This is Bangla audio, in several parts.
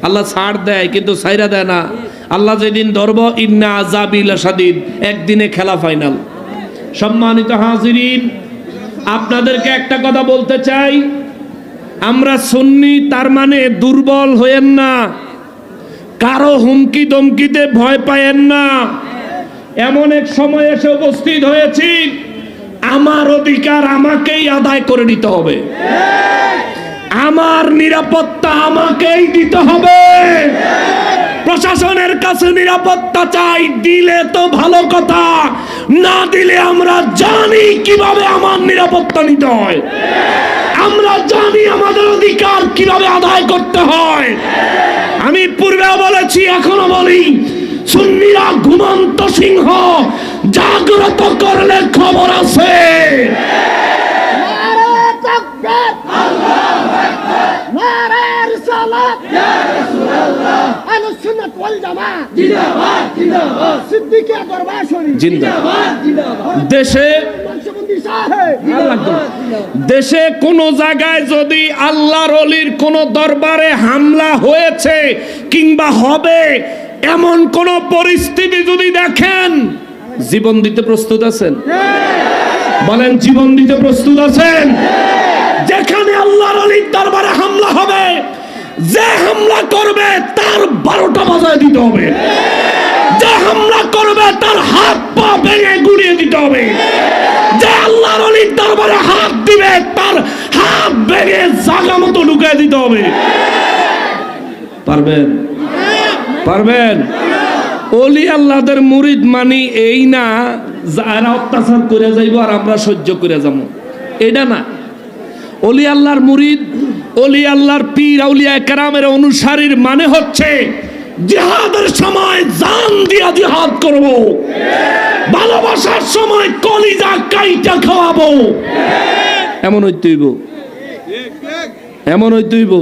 আল্লাহ ছাড় দেয় কিন্তু ছাইরা দেয় না। আল্লাহ যেদিন ধরব ইন্না আযাবি লাশাদীদ, একদিনে খেলা ফাইনাল। সম্মানিত হাজিরিন, আপনাদেরকে একটা কথা বলতে চাই, আমরা সুন্নি তার মানে দুর্বল হয়েন না, কারো হুমকি দমকিতে ভয় পায়েন না। এমন এক সময় এসে উপস্থিত হয়েছি, আমার অধিকার আমাকেই আদায় করে নিতে হবে, আমার নিরাপত্তা আমাকেই দিতে হবে। প্রশাসনের কাছে নিরাপত্তা চাই, দিলে তো ভালো কথা, না দিলে আমরা জানি কিভাবে আমার নিরাপত্তা নিতে হয়, আমরা জানি আমাদের অধিকার কিভাবে আদায় করতে হয়। আমি পূর্বেও বলেছি, এখনো বলি, সুন্নিরা ঘুমন্ত সিংহ, জাগ্রত করলে খবর আছে। দেশে কোন জায়গায় যদি আল্লাহর ওলির কোন দরবারে হামলা হয়েছে কিংবা হবে, এমন কোন পরিস্থিতি যদি দেখেন, জীবন দিতে প্রস্তুত আছেন? বলেন, জীবন দিতে প্রস্তুত আছেন? যেখানে আল্লাহর ওলির দরবারে হামলা হবে, যে হামলা করবে তার 12টা বাজায় দিতে হবে, যে হামলা করবে তার হাত পা ভেঙে গুড়িয়ে দিতে হবে, যে আল্লাহর ওলির দরবারে হাত দিবে তার হাত ভেঙে জায়গা মতো ঢুকিয়ে দিতে হবে। পারবেন? পারবেন? ওলি আল্লাহদের মুরিদ মানি এই না যারা অত্যাচার করে যাইব আর আমরা সহ্য করে যাবো, এটা না। ওলি আল্লাহর মুরিদ, ওলি আল্লাহর পীর আউলিয়া কেরামের অনুসারীর মানে হচ্ছে জিহাদের সময় জান দিয়া জিহাদ করব, ভালোবাসার সময় কলিজা কাইটা খাওয়াবো। এমন হইতেইব, এমন হইতেইব।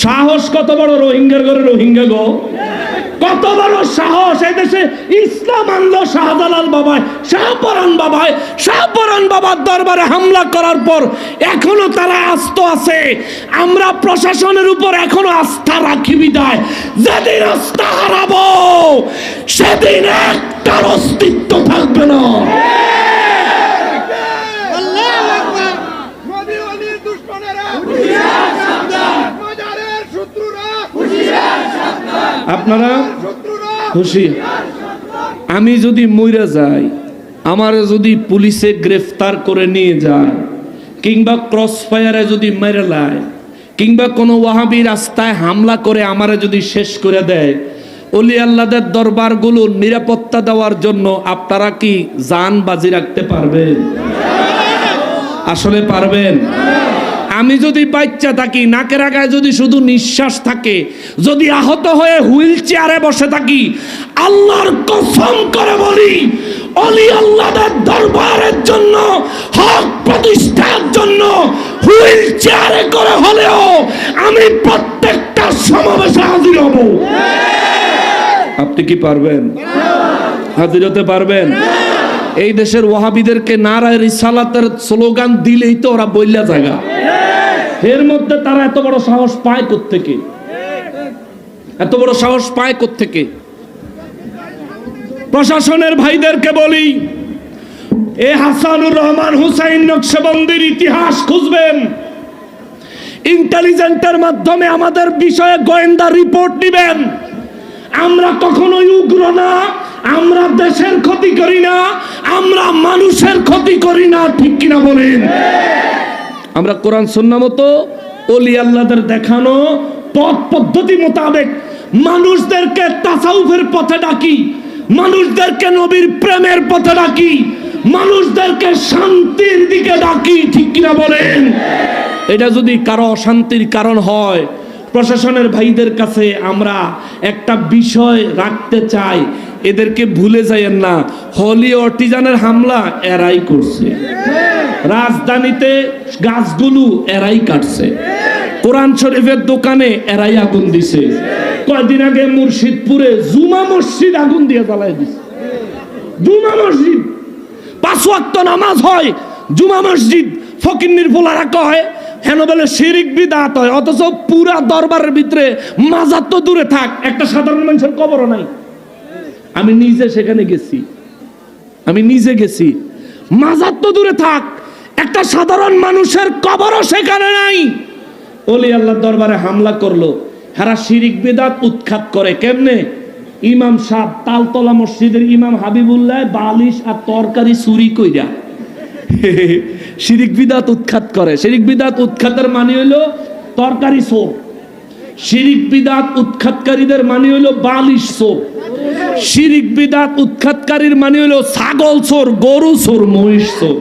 সাহস কত বড় রোহিঙ্গার ঘরে রোহিঙ্গা গো, কত বড় সাহস! এই দেশে ইসলাম আনলো শাহজালাল বাবায়, শাহপরান বাবায়, শাহপরান বাবার দরবারে হামলা করার পর এখনো তারা আস্ত আছে। আমরা প্রশাসনের উপর এখনো আস্থা রাখি বিদায়, যেদিন আস্থা হারাবো সেদিন একটার অস্তিত্ব থাকবে না। আপনারা খুশি? আমি যদি মইরা যাই, আমার যদি পুলিশে গ্রেফতার করে নিয়ে যায়, কিংবা ক্রস ফায়ারে যদি মেরে লায়, কিংবা কোনো ওয়াহাবি রাস্তায় হামলা করে আমারে যদি শেষ করে দেয়, ওলি আল্লাহদের দরবারগুলো নিরাপত্তা দেওয়ার জন্য আপনারা কি জান বাজি রাখতে পারবেন? আসলে পারবেন? আমি যদি বাচ্চা থাকি, নাকের আগায় যদি শুধু নিঃশ্বাস থাকে, যদি আহত হয়ে হুইল চেয়ারে বসে থাকি, আল্লাহর কসম করে বলি, ওলি আল্লাহদের দরবারের জন্য, হক প্রতিষ্ঠার জন্য হুইল চেয়ারে করে হলেও আমি প্রত্যেকটা সমাবেশে হাজির হব। আপনি কি পারবেন? হাজির হতে পারবেন? এই দেশের ওয়াহাবিদেরকে নারায়ে রিসালাতের স্লোগান দিলেই তো ওরা বইলা জায়গা, এর মধ্যে তারা এত বড় সাহস পায় কোত্থেকে? এত বড় সাহস পায় কোত্থেকে? প্রশাসনের ভাইদেরকে বলি, এ হাসানুর রহমান হুসাইন নকশবন্দির ইতিহাস খুঁজবেন, ইন্টেলিজেন্টের মাধ্যমে আমাদের বিষয়ে গোয়েন্দা রিপোর্ট দিবেন। আমরা কখনোই উগ্র না, আমরা দেশের ক্ষতি করি না, আমরা মানুষের ক্ষতি করি না, ঠিক কিনা বলেন? আমরা কোরআন সুন্নাহ মতো ওলি আল্লাহদের দেখানো পথ পদ্ধতি মোতাবেক মানুষদেরকে তাসাউফের পথে ডাকি, মানুষদেরকে নবীর প্রেমের পথে ডাকি, মানুষদেরকে শান্তির দিকে ডাকি, ঠিক কিনা বলেন? এটা যদি কারো অশান্তির কারণ হয়, প্রশাসনের ভাইদের কাছে আমরা একটা বিষয় রাখতে চাই, এদেরকে ভুলে যাইয়েন না, হলি অর্টিজানের হামলা এরাই করছে, রাজধানীতে গাছগুলো এরাই কাটছে, কোরআন শরীফের দোকানে এরাই আগুন দিছে, কয়দিন আগে মুর্শিদপুরে জুমা মসজিদ আগুন দিয়ে জ্বালাই দিছে। জুমা মসজিদ, 5 ওয়াক্ত নামাজ হয়, জুমা মসজিদ ফকিন্নির পোলারা কয় হেন বলে শিরিক বিদআত হয়, অথচ পুরা দরবারের ভিতরে মাজার তো দূরে থাক, একটা সাধারণ মানুষের কবরও নাই। আমি নিজে সেখানে গেছি, আমি নিজে গেছি, মাজার তো দূরে থাক, একটা সাধারণ মানুষের কবরও সেখানে নাই। ওলি আল্লাহর দরবারে হামলা করলো, হারা শিরিক বিদআত উৎখাত করে কেমনে? ইমাম সাহেব তালতলা মসজিদের ইমাম হাবিবুল্লাহ বালিশ আর তরকারি চুরি কইরা শিরিক বিদআত উৎখাত করে। শিরিক বিদআত উৎখাতের মানে হইলো তরকারি চোর, শিরিক বিদআত উৎখাতকারীদের মানে হইলো বালিশ চোর, শিরিক বিদআত উৎখাতকারীর মানে হইলো ছাগল চোর, গরু চোর, মহিষ চোর।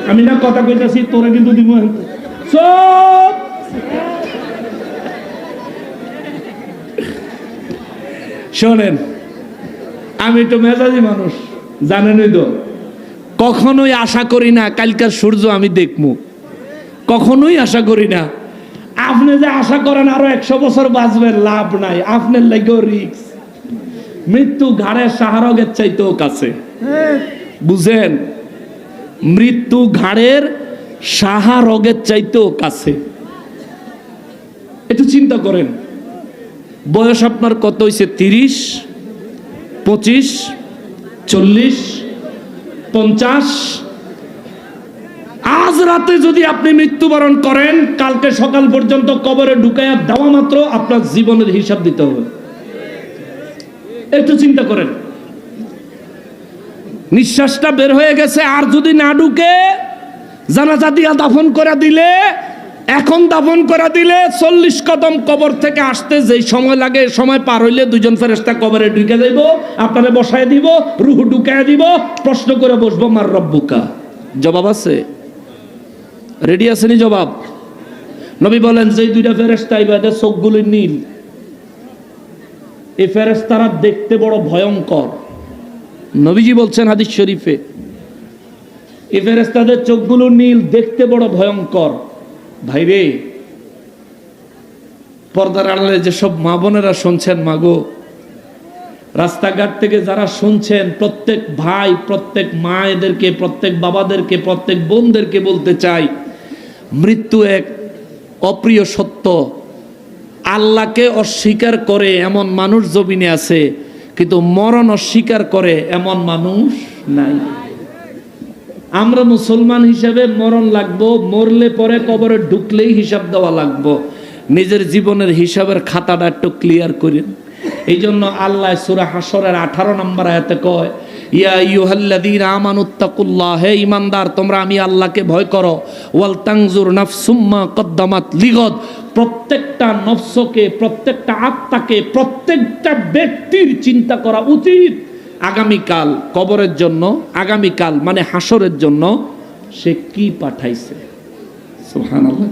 আমি না কথা কইতাছি, তোরা কিন্তু দিব সব। শোনেন, আমি তো মেজাজি মানুষ, জানেনই তো, কখনোই আশা করি না কালকার সূর্য আমি দেখবো, কখনোই আশা করি না। আপনি যে আশা করেন আরো 100 বছর বাঁচবেন, লাভ নাই, আপনার লাগেও রিস্ক। মৃত্যু ঘাড়ের শাহরগের চাইতেও কাছে, বুঝেন? মৃত্যু ঘাড়ের শাহরগের চাইতেও কাছে। একটু চিন্তা করেন, বয়স আপনার কত হয়েছে? 30, 25, 40, 50। আজ রাতে যদি আপনি মৃত্যুবরণ করেন, কালকে সকাল পর্যন্ত কবরে ঢুকাইয়া দেওয়া মাত্র আপনার জীবনের হিসাব দিতে হবে। একটু চিন্তা করেন, নিঃশ্বাসটা বের হয়ে গেছে, আর যদি না ঢুকে জানাজা দিয়া দাফন করে দিলে, এখন দাফন করে দিলে 40 কদম কবর থেকে আসতে যেই সময় লাগে, সময় পার হইলে দুজন ফেরেশতা কবরে ঢুকে যাইব, আপনারে বসায় দিব, রূহ ঢুকায় দিব, প্রশ্ন করে বসবো মার রব্বুকা। জবাব আছে? রেডি আছেনি জবাব? নবী বলেন, যে দুইটা ফেরেশতা আইবে এদের চোখগুলো নীল, এই ফেরেশতারা দেখতে বড় ভয়ঙ্কর। নবীজি বলছেন হাদিস শরীফে, এই ফেরেশতাদের চোখগুলো নীল, দেখতে বড় ভয়ঙ্কর। ভাইরে, পর্দার আড়ালে যেসব মা বোনেরা শুনছেন, মাগো, রাস্তাঘাট থেকে যারা শুনছেন, প্রত্যেক ভাই, প্রত্যেক মায়েদেরকে, প্রত্যেক বাবাদেরকে, প্রত্যেক বোনদেরকে বলতে চাই, মৃত্যু এক অপ্রিয় সত্য। আল্লাহকে অস্বীকার করে এমন মানুষ জমিনে আছে, কিন্তু মরণ অস্বীকার করে এমন মানুষ নাই। আমরা মুসলমান হিসেবে মরণ লাগবো, মরলে পরে কবরে ঢুকলেই হিসাব দেওয়া লাগবো। নিজের জীবনের হিসাবের খাতাটা একটু ক্লিয়ার করেন। এই জন্য আল্লাহ সূরা হাশরের 18 নম্বর আয়াতে কয়, ইয়া আইয়ুহাল্লাযীনা আমানুত্তাকুল্লাহ, হে ঈমানদার, তোমরা আমি আল্লাহকে ভয় করো। ওয়াল তানজুর নাফসুম মা কদ্দামাত লিগদ, প্রত্যেকটা নফসকে, প্রত্যেকটা আত্মাকে, প্রত্যেকটা ব্যক্তির চিন্তা করা উচিত আগামীকাল কবরের জন্য, আগামীকাল মানে হাসরের জন্য সে কি পাঠাইছে। সুবহানাল্লাহ।